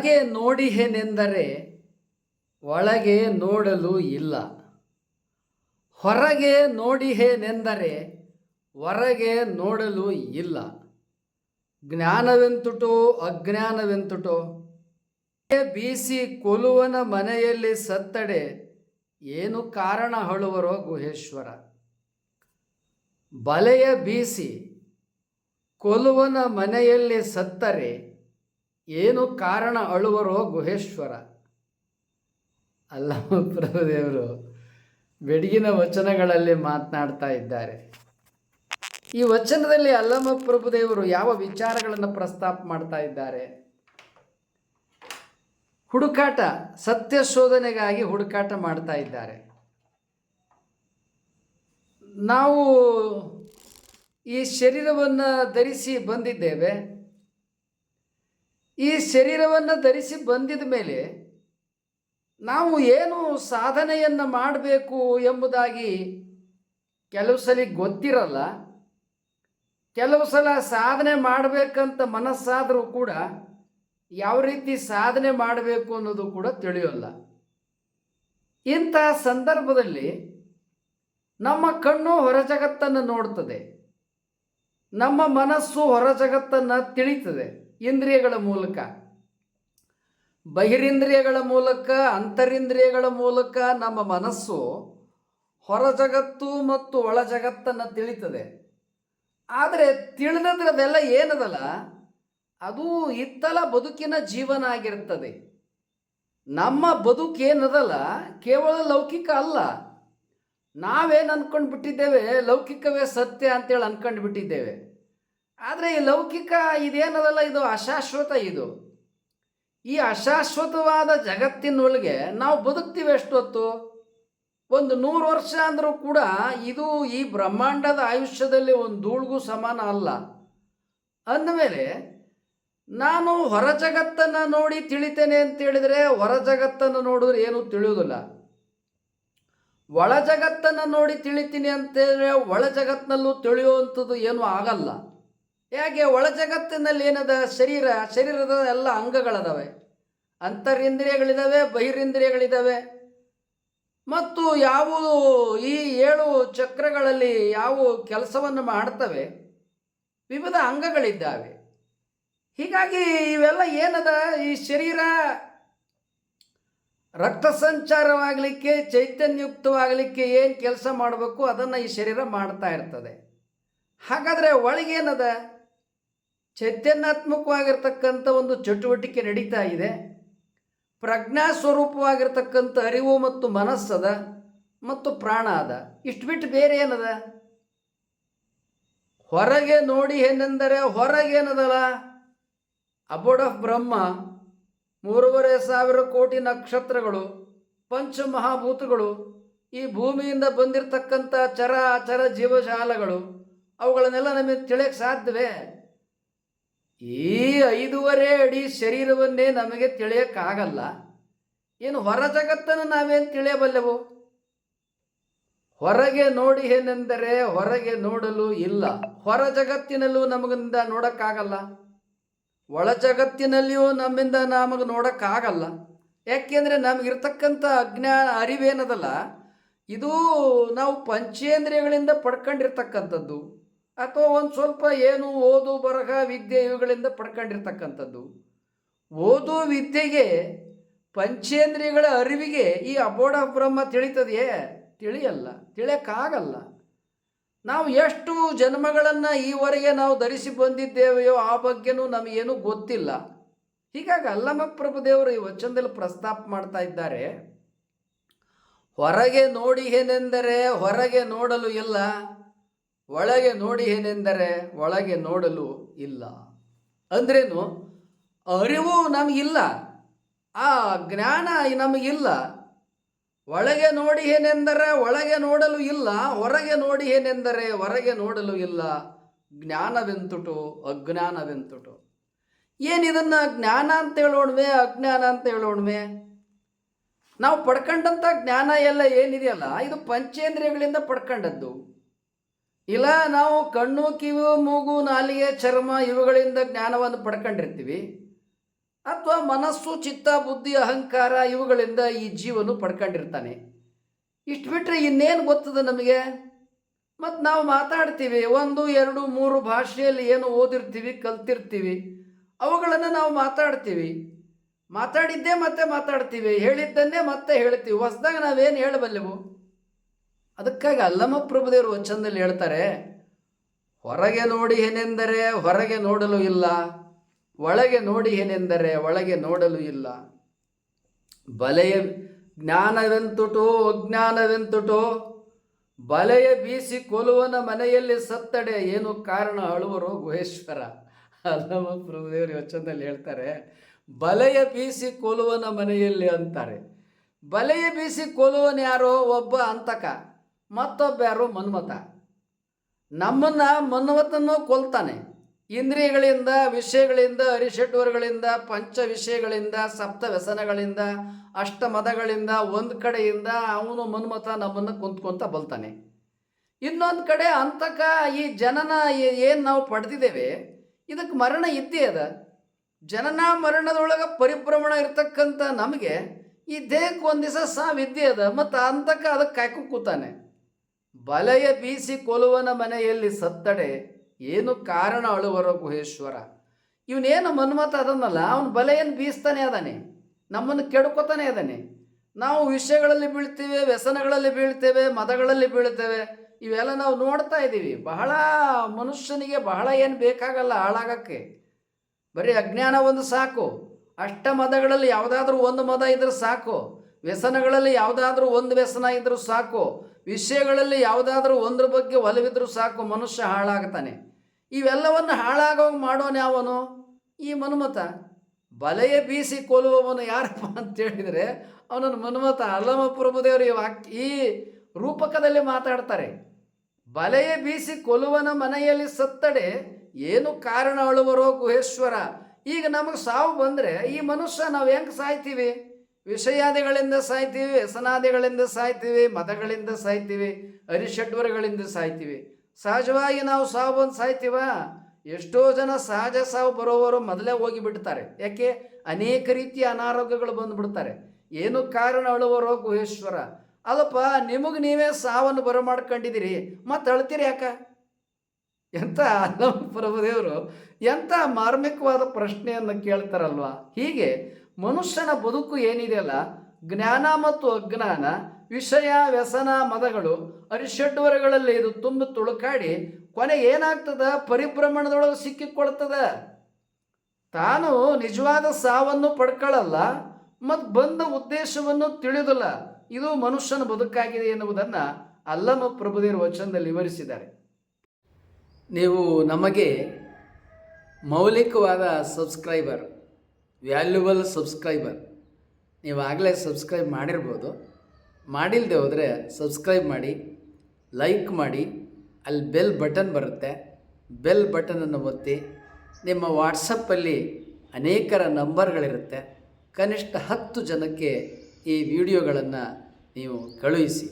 ಹೊರಗೆ ನೋಡಿಹೆನೆಂದರೆ ಒಳಗೆ ನೋಡಲು ಇಲ್ಲ. ಹೊರಗೆ ನೋಡಿಹೆನೆಂದರೆ ಹೊರಗೆ ನೋಡಲು ಇಲ್ಲ. ಜ್ಞಾನವೆಂತುಟೋ ಅಜ್ಞಾನವೆಂತುಟೋ. ಬೀಸಿ ಕೊಲುವನ ಮನೆಯಲ್ಲಿ ಸತ್ತಡೆ ಏನು ಕಾರಣ ಹಳುವರೋ ಗುಹೇಶ್ವರ. ಬಲೆಯ ಬೀಸಿ ಕೊಲುವನ ಮನೆಯಲ್ಲಿ ಸತ್ತರೆ ಏನು ಕಾರಣ ಅಳುವರೋ ಗುಹೇಶ್ವರ. ಅಲ್ಲಮ ಪ್ರಭುದೇವರು ಬೆಡಗಿನ ವಚನಗಳಲ್ಲಿ ಮಾತನಾಡ್ತಾ ಇದ್ದಾರೆ. ಈ ವಚನದಲ್ಲಿ ಅಲ್ಲಮ ಪ್ರಭುದೇವರು ಯಾವ ವಿಚಾರಗಳನ್ನು ಪ್ರಸ್ತಾಪ ಮಾಡ್ತಾ ಇದ್ದಾರೆ? ಹುಡುಕಾಟ, ಸತ್ಯ ಶೋಧನೆಗಾಗಿ ಹುಡುಕಾಟ ಮಾಡ್ತಾ ಇದ್ದಾರೆ. ನಾವು ಈ ಶರೀರವನ್ನು ಧರಿಸಿ ಬಂದಿದ್ದೇವೆ. ಈ ಶರೀರವನ್ನು ಧರಿಸಿ ಬಂದಿದ ಮೇಲೆ ನಾವು ಏನು ಸಾಧನೆಯನ್ನು ಮಾಡಬೇಕು ಎಂಬುದಾಗಿ ಕೆಲವು ಸಲ ಗೊತ್ತಿರಲ್ಲ. ಕೆಲವು ಸಲ ಸಾಧನೆ ಮಾಡಬೇಕಂತ ಮನಸ್ಸಾದರೂ ಕೂಡ ಯಾವ ರೀತಿ ಸಾಧನೆ ಮಾಡಬೇಕು ಅನ್ನೋದು ಕೂಡ ತಿಳಿಯೋಲ್ಲ. ಇಂತಹ ಸಂದರ್ಭದಲ್ಲಿ ನಮ್ಮ ಕಣ್ಣು ಹೊರ ಜಗತ್ತನ್ನು ನೋಡ್ತದೆ, ನಮ್ಮ ಮನಸ್ಸು ಹೊರ ಜಗತ್ತನ್ನು ತಿಳಿತದೆ ಇಂದ್ರಿಯಗಳ ಮೂಲಕ. ಬಹಿರಿಂದ್ರಿಯಗಳ ಮೂಲಕ, ಅಂತರಿಂದ್ರಿಯಗಳ ಮೂಲಕ ನಮ್ಮ ಮನಸ್ಸು ಹೊರ ಜಗತ್ತು ಮತ್ತು ಒಳ ಜಗತ್ತನ್ನು ತಿಳಿತದೆ. ಆದರೆ ತಿಳಿದದ್ರದೆಲ್ಲ ಏನದಲ್ಲ, ಅದು ಇತ್ತಲ ಬದುಕಿನ ಜೀವನ ಆಗಿರ್ತದೆ. ನಮ್ಮ ಬದುಕೇನದಲ್ಲ ಕೇವಲ ಲೌಕಿಕ ಅಲ್ಲ. ನಾವೇನು ಅಂದ್ಕೊಂಡು ಬಿಟ್ಟಿದ್ದೇವೆ, ಲೌಕಿಕವೇ ಸತ್ಯ ಅಂತೇಳಿ ಅಂದ್ಕೊಂಡು ಬಿಟ್ಟಿದ್ದೇವೆ. ಆದರೆ ಈ ಲೌಕಿಕ ಇದೇನದಲ್ಲ, ಇದು ಅಶಾಶ್ವತ. ಈ ಅಶಾಶ್ವತವಾದ ಜಗತ್ತಿನೊಳಗೆ ನಾವು ಬದುಕ್ತೀವಿ ಎಷ್ಟೊತ್ತು? ಒಂದು 100 ವರ್ಷ ಅಂದರೂ ಕೂಡ ಇದು ಈ ಬ್ರಹ್ಮಾಂಡದ ಆಯುಷ್ಯದಲ್ಲಿ ಒಂದು ಧೂಳಿಗೂ ಸಮಾನ ಅಲ್ಲ. ಅಂದಮೇಲೆ ನಾನು ಹೊರ ಜಗತ್ತನ್ನು ನೋಡಿ ತಿಳಿತೇನೆ ಅಂತೇಳಿದರೆ ಹೊರ ಜಗತ್ತನ್ನು ನೋಡಿದ್ರೆ ಏನೂ ತಿಳಿಯೋದಿಲ್ಲ. ಒಳ ಜಗತ್ತನ್ನು ನೋಡಿ ತಿಳಿತೀನಿ ಅಂತೇಳಿದ್ರೆ ಒಳ ಜಗತ್ತಿನಲ್ಲೂ ತಿಳಿಯುವಂಥದ್ದು ಏನೂ ಆಗಲ್ಲ. ಹೇಗೆ? ಒಳ ಜಗತ್ತಿನಲ್ಲಿ ಏನದ? ಶರೀರದ ಎಲ್ಲ ಅಂಗಗಳದಾವೆ, ಅಂತರಿಂದ್ರಿಯಗಳಿದ್ದಾವೆ, ಬಹಿರಿಂದ್ರಿಯಗಳಿದ್ದಾವೆ. ಮತ್ತು ಯಾವುದು ಈ 7 ಚಕ್ರಗಳಲ್ಲಿ ಯಾವ ಕೆಲಸವನ್ನು ಮಾಡ್ತವೆ, ವಿವಿಧ ಅಂಗಗಳಿದ್ದಾವೆ. ಹೀಗಾಗಿ ಇವೆಲ್ಲ ಏನದ? ಈ ಶರೀರ ರಕ್ತ ಸಂಚಾರವಾಗಲಿಕ್ಕೆ, ಚೈತನ್ಯಯುಕ್ತವಾಗಲಿಕ್ಕೆ ಏನು ಕೆಲಸ ಮಾಡಬೇಕು ಅದನ್ನು ಈ ಶರೀರ ಮಾಡ್ತಾ ಇರ್ತದೆ. ಹಾಗಾದರೆ ಒಳಗೇನದ? ಚೈತನ್ಯಾತ್ಮಕವಾಗಿರ್ತಕ್ಕಂಥ ಒಂದು ಚಟುವಟಿಕೆ ನಡೀತಾ ಇದೆ. ಪ್ರಜ್ಞಾ ಸ್ವರೂಪವಾಗಿರ್ತಕ್ಕಂಥ ಅರಿವು ಮತ್ತು ಮನಸ್ಸದ ಮತ್ತು ಪ್ರಾಣ ಅದ. ಇಷ್ಟು ಬಿಟ್ಟು ಬೇರೆ ಏನದ? ಹೊರಗೆ ನೋಡಿ ಏನೆಂದರೆ ಹೊರಗೇನದಲ್ಲ, ಅಬೋರ್ಡ್ ಆಫ್ ಬ್ರಹ್ಮ, 3,500 ಕೋಟಿ ನಕ್ಷತ್ರಗಳು, ಪಂಚಮಹಾಭೂತಗಳು, ಈ ಭೂಮಿಯಿಂದ ಬಂದಿರತಕ್ಕಂಥ ಚರ ಅಚರ ಜೀವಜಾಲಗಳು, ಅವುಗಳನ್ನೆಲ್ಲ ನಮಗೆ ತಿಳಿಯಕ್ಕೆ ಸಾಧ್ಯವೇ? ಈ 5.5 ಅಡಿ ಶರೀರವನ್ನೇ ನಮಗೆ ತಿಳಿಯೋಕ್ಕಾಗಲ್ಲ. ಏನು ಹೊರ ಜಗತ್ತನ್ನು ನಾವೇನು ತಿಳಿಯಬಲ್ಲೆವು? ಹೊರಗೆ ನೋಡಿ ಏನೆಂದರೆ ಹೊರಗೆ ನೋಡಲು ಇಲ್ಲ. ಹೊರ ಜಗತ್ತಿನಲ್ಲೂ ನಮಗಿಂದ ನೋಡೋಕ್ಕಾಗಲ್ಲ, ಒಳ ಜಗತ್ತಿನಲ್ಲಿಯೂ ನಮ್ಮಿಂದ ನಮಗೆ ನೋಡೋಕ್ಕಾಗಲ್ಲ. ಯಾಕೆಂದರೆ ನಮಗಿರ್ತಕ್ಕಂಥ ಅಜ್ಞಾನ ಅರಿವೇನದಲ್ಲ, ಇದು ನಾವು ಪಂಚೇಂದ್ರಿಯಗಳಿಂದ ಪಡ್ಕೊಂಡಿರ್ತಕ್ಕಂಥದ್ದು, ಅಥವಾ ಒಂದು ಸ್ವಲ್ಪ ಏನು ಓದು ಬರಹ ವಿದ್ಯೆ ಇವುಗಳಿಂದ ಪಡ್ಕೊಂಡಿರ್ತಕ್ಕಂಥದ್ದು. ಓದು ವಿದ್ಯೆಗೆ, ಪಂಚೇಂದ್ರಿಯಗಳ ಅರಿವಿಗೆ ಈ ಅಬೋರ್ಡ್ ಆಫ್ ಬ್ರಹ್ಮ ತಿಳಿತದೆಯೇ? ತಿಳಿಯಲ್ಲ, ತಿಳಿಯೋಕ್ಕಾಗಲ್ಲ. ನಾವು ಎಷ್ಟು ಜನ್ಮಗಳನ್ನು ಈವರೆಗೆ ನಾವು ಧರಿಸಿ ಬಂದಿದ್ದೇವೆಯೋ ಆ ಬಗ್ಗೆನೂ ನಮಗೇನೂ ಗೊತ್ತಿಲ್ಲ. ಹೀಗಾಗಿ ಅಲ್ಲಮ ಪ್ರಭುದೇವರು ಈ ವಚನದಲ್ಲಿ ಪ್ರಸ್ತಾಪ ಮಾಡ್ತಾ ಇದ್ದಾರೆ. ಹೊರಗೆ ನೋಡಿ ಏನೆಂದರೆ ಹೊರಗೆ ನೋಡಲು ಇಲ್ಲ, ಒಳಗೆ ನೋಡಿ ಏನೆಂದರೆ ಒಳಗೆ ನೋಡಲು ಇಲ್ಲ. ಅಂದ್ರೇನು? ಅರಿವು ನಮಗಿಲ್ಲ, ಆ ಜ್ಞಾನ ನಮಗಿಲ್ಲ. ಒಳಗೆ ನೋಡಿ ಏನೆಂದರೆ ಒಳಗೆ ನೋಡಲು ಇಲ್ಲ, ಹೊರಗೆ ನೋಡಿ ಏನೆಂದರೆ ಹೊರಗೆ ನೋಡಲು ಇಲ್ಲ. ಜ್ಞಾನವೆಂತುಟು ಅಜ್ಞಾನವೆಂತುಟು. ಏನಿದನ್ನು ಜ್ಞಾನ ಅಂತ ಹೇಳೋಣ್ವೆ, ಅಜ್ಞಾನ ಅಂತ ಹೇಳೋಣ್ವೆ? ನಾವು ಪಡ್ಕೊಂಡಂಥ ಜ್ಞಾನ ಎಲ್ಲ ಏನಿದೆಯಲ್ಲ, ಇದು ಪಂಚೇಂದ್ರಿಯಗಳಿಂದ ಪಡ್ಕೊಂಡದ್ದು. ಇಲ್ಲ ನಾವು ಕಣ್ಣು, ಕಿವಿ, ಮೂಗು, ನಾಲಿಗೆ, ಚರ್ಮ ಇವುಗಳಿಂದ ಜ್ಞಾನವನ್ನು ಪಡ್ಕೊಂಡಿರ್ತೀವಿ. ಅಥವಾ ಮನಸ್ಸು, ಚಿತ್ತ, ಬುದ್ಧಿ, ಅಹಂಕಾರ ಇವುಗಳಿಂದ ಈ ಜೀವನು ಪಡ್ಕೊಂಡಿರ್ತಾನೆ. ಇಷ್ಟು ಬಿಟ್ಟರೆ ಇನ್ನೇನು ಗೊತ್ತದ ನಮಗೆ? ಮತ್ತು ನಾವು ಮಾತಾಡ್ತೀವಿ, 1, 2, 3 ಭಾಷೆಯಲ್ಲಿ ಏನು ಓದಿರ್ತೀವಿ, ಕಲ್ತಿರ್ತೀವಿ, ಅವುಗಳನ್ನು ನಾವು ಮಾತಾಡ್ತೀವಿ. ಮಾತಾಡಿದ್ದೇ ಮತ್ತೆ ಮಾತಾಡ್ತೀವಿ, ಹೇಳಿದ್ದನ್ನೇ ಮತ್ತೆ ಹೇಳ್ತೀವಿ. ಹೊಸದಾಗ ನಾವೇನು ಹೇಳಬಲ್ಲೆವು? ಅದಕ್ಕಾಗಿ ಅಲ್ಲಮ ಪ್ರಭುದೇವರು ವಚನದಲ್ಲಿ ಹೇಳ್ತಾರೆ, ಹೊರಗೆ ನೋಡಿ ಏನೆಂದರೆ ಹೊರಗೆ ನೋಡಲು ಇಲ್ಲ, ಒಳಗೆ ನೋಡಿ ಏನೆಂದರೆ ಒಳಗೆ ನೋಡಲು ಇಲ್ಲ. ಬಲೆಯ ಜ್ಞಾನವೆಂತುಟೋ ಅಜ್ಞಾನವೆಂತುಟೋ, ಬಲೆಯ ಬೀಸಿ ಕೊಲುವನ ಮನೆಯಲ್ಲಿ ಸತ್ತಡೆ, ಏನು ಕಾರಣ ಅಳುವರೋ ಗುಹೇಶ್ವರ. ಅಲ್ಲಮ ಪ್ರಭುದೇವರು ವಚನದಲ್ಲಿ ಹೇಳ್ತಾರೆ, ಬಲೆಯ ಬೀಸಿ ಕೊಲುವನ ಮನೆಯಲ್ಲಿ ಅಂತಾರೆ. ಬಲೆಯ ಬೀಸಿ ಕೊಲುವನ ಯಾರೋ ಒಬ್ಬ ಅಂತಕ, ಮತ್ತೊಬ್ಬ ಯಾರೋ ಮನ್ಮಥ. ನಮ್ಮನ್ನು ಮನ್ಮಥನೂ ಕೊಲ್ತಾನೆ. ಇಂದ್ರಿಯಗಳಿಂದ, ವಿಷಯಗಳಿಂದ, ಅರಿಷಡ್ವರ್ಗಳಿಂದ, ಪಂಚ ವಿಷಯಗಳಿಂದ, ಸಪ್ತ ವ್ಯಸನಗಳಿಂದ, ಅಷ್ಟಮದಗಳಿಂದ, ಒಂದು ಕಡೆಯಿಂದ ಅವನು ಮನ್ಮಥ ನಮ್ಮನ್ನು ಕುಂತ್ಕೊಂತ ಬಲ್ತಾನೆ. ಇನ್ನೊಂದು ಕಡೆ ಅಂತಕ ಈ ಜನನ ಏನು ನಾವು ಪಡೆದಿದ್ದೇವೆ ಇದಕ್ಕೆ ಮರಣ ಇದ್ದೇ ಅದ. ಜನನ ಮರಣದೊಳಗೆ ಪರಿಭ್ರಮಣ ಇರ್ತಕ್ಕಂಥ ನಮಗೆ ಈ ದೇಹಕ್ಕೆ ಒಂದು ದಿವಸ ಸಾವಿದ್ದೇ ಅದ. ಮತ್ತು ಅಂತಕ ಅದಕ್ಕೆ ಕಾಯ್ಕೊಂಡು ಕೂತಾನೆ. ಬಲೆಯ ಬೀಸಿ ಕೊಲುವನ ಮನೆಯಲ್ಲಿ ಸತ್ತಡೆ, ಏನು ಕಾರಣ ಅಳುವರೋ ಗುಹೇಶ್ವರ. ಇವನೇನು ಮನ್ಮಥ ಅದನ್ನಲ್ಲ, ಅವನು ಬಲೆಯನ್ನು ಬೀಸ್ತಾನೆ ಅದಾನೆ, ನಮ್ಮನ್ನು ಕೆಡ್ಕೋತಾನೆ ಅದಾನೆ. ನಾವು ವಿಷಯಗಳಲ್ಲಿ ಬೀಳ್ತೇವೆ, ವ್ಯಸನಗಳಲ್ಲಿ ಬೀಳ್ತೇವೆ, ಮದಗಳಲ್ಲಿ ಬೀಳ್ತೇವೆ. ಇವೆಲ್ಲ ನಾವು ನೋಡ್ತಾ ಇದ್ದೀವಿ. ಬಹಳ ಮನುಷ್ಯನಿಗೆ ಬಹಳ ಏನು ಬೇಕಾಗಲ್ಲ ಹಾಳಾಗಕ್ಕೆ. ಬರೀ ಅಜ್ಞಾನ ಒಂದು ಸಾಕು. ಅಷ್ಟ ಮದಗಳಲ್ಲಿ ಯಾವುದಾದ್ರೂ ಒಂದು ಮದ ಇದ್ರೆ ಸಾಕು. ವ್ಯಸನಗಳಲ್ಲಿ ಯಾವುದಾದ್ರೂ ಒಂದು ವ್ಯಸನ ಇದ್ರೂ ಸಾಕು. ವಿಷಯಗಳಲ್ಲಿ ಯಾವುದಾದ್ರೂ ಒಂದ್ರ ಬಗ್ಗೆ ಒಲವಿದ್ರೂ ಸಾಕು, ಮನುಷ್ಯ ಹಾಳಾಗ್ತಾನೆ. ಇವೆಲ್ಲವನ್ನು ಹಾಳಾಗೋಗಿ ಮಾಡೋನು ಯಾವನು? ಈ ಮನ್ಮಥ. ಬಲೆಯ ಬೀಸಿ ಕೊಲ್ಲುವವನು ಯಾರಪ್ಪ ಅಂತೇಳಿದರೆ ಅವನನ್ನು ಮನ್ಮಥ. ಅಲ್ಲಮ ಪ್ರಭುದೇವರು ಈ ರೂಪಕದಲ್ಲಿ ಮಾತಾಡ್ತಾರೆ. ಬಲೆಯ ಬೀಸಿ ಕೊಲ್ಲುವನ ಮನೆಯಲ್ಲಿ ಸತ್ತಡೆ, ಏನು ಕಾರಣ ಅಳುವರೋ ಗುಹೇಶ್ವರ. ಈಗ ನಮಗೆ ಸಾವು ಬಂದರೆ ಈ ಮನುಷ್ಯ ನಾವು ಹೆಂಗೆ ಸಾಯ್ತೀವಿ? ವಿಷಯಾದಿಗಳಿಂದ ಸಾಯ್ತೀವಿ, ವ್ಯಸನಾದಿಗಳಿಂದ ಸಾಯ್ತೀವಿ, ಮತಗಳಿಂದ ಸಾಯ್ತೀವಿ, ಅರಿಷಡ್ವರಗಳಿಂದ ಸಾಯ್ತೀವಿ. ಸಹಜವಾಗಿ ನಾವು ಸಾವು ಬಂದು ಸಾಯ್ತೀವ? ಎಷ್ಟೋ ಜನ ಸಹಜ ಸಾವು ಬರೋವರು ಮೊದಲೇ ಹೋಗಿಬಿಡ್ತಾರೆ. ಯಾಕೆ? ಅನೇಕ ರೀತಿಯ ಅನಾರೋಗ್ಯಗಳು ಬಂದುಬಿಡ್ತಾರೆ. ಏನು ಕಾರಣ ಅಳುವರೋ ಗುಹೇಶ್ವರ. ಅಲ್ಲಪ್ಪ, ನಿಮಗೆ ನೀವೇ ಸಾವನ್ನು ಬರಮಾಡ್ಕೊಂಡಿದ್ದೀರಿ, ಮತ್ತು ಅಳ್ತೀರಿ ಯಾಕ? ಎಂಥ ಅಲ್ಲಮ ಪ್ರಭುದೇವರು ಎಂಥ ಮಾರ್ಮಿಕವಾದ ಪ್ರಶ್ನೆಯನ್ನು ಕೇಳ್ತಾರಲ್ವ. ಹೀಗೆ ಮನುಷ್ಯನ ಬದುಕು ಏನಿದೆಯಲ್ಲ, ಜ್ಞಾನ ಮತ್ತು ಅಜ್ಞಾನ, ವಿಷಯ, ವ್ಯಸನ, ಮದಗಳು, ಅರಿಷಡ್ವರಗಳಲ್ಲಿ ಇದು ತುಂಬಿ ತುಳುಕಾಡಿ ಕೊನೆ ಏನಾಗ್ತದ? ಪರಿಭ್ರಮಣದೊಳಗೆ ಸಿಕ್ಕಿಕೊಳ್ತದ. ತಾನು ನಿಜವಾದ ಸಾವನ್ನು ಪಡ್ಕೊಳ್ಳಲ್ಲ ಮತ್ತು ಬಂದ ಉದ್ದೇಶವನ್ನು ತಿಳಿದಿಲ್ಲ. ಇದು ಮನುಷ್ಯನ ಬದುಕಾಗಿದೆ ಎನ್ನುವುದನ್ನು ಅಲ್ಲಮ ಪ್ರಭುದೇವರು ವಚನದಲ್ಲಿ ವಿವರಿಸಿದ್ದಾರೆ. ನೀವು ನಮಗೆ ಮೌಲಿಕವಾದ ಸಬ್ಸ್ಕ್ರೈಬರ್, ವ್ಯಾಲ್ಯೂಬಲ್ ಸಬ್ಸ್ಕ್ರೈಬರ್. ನೀವು ಆಗಲೇ ಸಬ್ಸ್ಕ್ರೈಬ್ ಮಾಡಿರ್ಬೋದು. ಮಾಡಿಲ್ಲದೆ ಹೋದರೆ ಸಬ್ಸ್ಕ್ರೈಬ್ ಮಾಡಿ, ಲೈಕ್ ಮಾಡಿ. ಅಲ್ಲಿ ಬೆಲ್ ಬಟನ್ ಬರುತ್ತೆ, ಬೆಲ್ ಬಟನನ್ನು ಒತ್ತಿ. ನಿಮ್ಮ ವಾಟ್ಸಪ್ಪಲ್ಲಿ ಅನೇಕರ ನಂಬರ್ಗಳಿರುತ್ತೆ. ಕನಿಷ್ಠ 10 ಜನಕ್ಕೆ ಈ ವಿಡಿಯೋಗಳನ್ನು ನೀವು ಕಳುಹಿಸಿ.